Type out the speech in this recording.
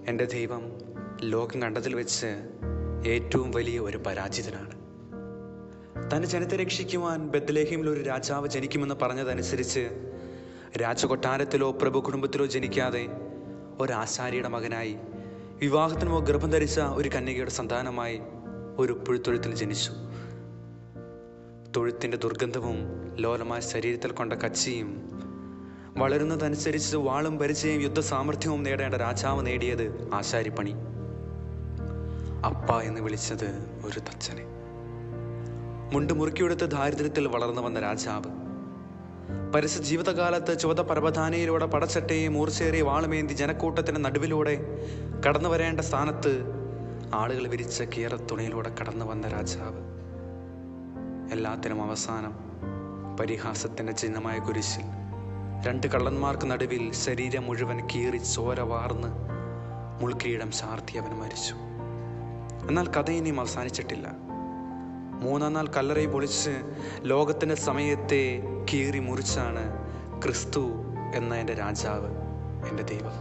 എൻ്റെ ദൈവം ലോകം കണ്ടതിൽ വെച്ച് ഏറ്റവും വലിയ ഒരു പരാജിതനാണ്. തൻ്റെ ജനത്തെ രക്ഷിക്കുവാൻ ബത്ലഹേമിൽ ഒരു രാജാവ് ജനിക്കുമെന്ന് പറഞ്ഞതനുസരിച്ച് രാജകൊട്ടാരത്തിലോ പ്രഭു കുടുംബത്തിലോ ജനിക്കാതെ ഒരാശാരിയുടെ മകനായി വിവാഹത്തിനോ ഗർഭം ധരിച്ച ഒരു കന്യകയുടെ സന്താനമായി ഒരു പുഴുത്തൊഴുത്തിൽ ജനിച്ചു. തൊഴുത്തിൻ്റെ ദുർഗന്ധവും ലോലമായ ശരീരത്തിൽ കൊണ്ട കച്ചിയും വളരുന്നതനുസരിച്ച് വാളും പരിചയം യുദ്ധസാമർഥ്യവും നേടേണ്ട രാജാവ് നേടിയത് ആശാരിപ്പണി. അപ്പ എന്ന് വിളിച്ചത് ഒരു തച്ചനെ. മുണ്ട് മുറുക്കിയെടുത്ത് ദാരിദ്ര്യത്തിൽ വളർന്നു വന്ന രാജാവ് പരസ്യ ജീവിതകാലത്ത് ചുവത പരവധാനയിലൂടെ പടച്ചട്ടയെ മൂർച്ചേറിയ വാളുമേന്തി ജനക്കൂട്ടത്തിന് നടുവിലൂടെ കടന്നു വരേണ്ട സ്ഥാനത്ത് ആളുകൾ വിരിച്ച കീറത്തുണയിലൂടെ കടന്നു വന്ന രാജാവ് എല്ലാത്തിനും അവസാനം പരിഹാസത്തിൻ്റെ ചിഹ്നമായ കുരിശിൽ 2 കള്ളന്മാർക്ക് നടുവിൽ ശരീരം മുഴുവൻ കീറി ചോര വാർന്ന് മുൾക്കിരീടം ചാർത്തി അവൻ മരിച്ചു. എന്നാൽ കഥ ഇനിയും അവസാനിച്ചിട്ടില്ല. 3-ാം നാൾ കല്ലറ പൊളിച്ച് ലോകത്തിൻ്റെ സമയത്തെ കീറി മുറിച്ചാണ് ക്രിസ്തു എന്ന എൻ്റെ രാജാവ്, എൻ്റെ ദൈവം.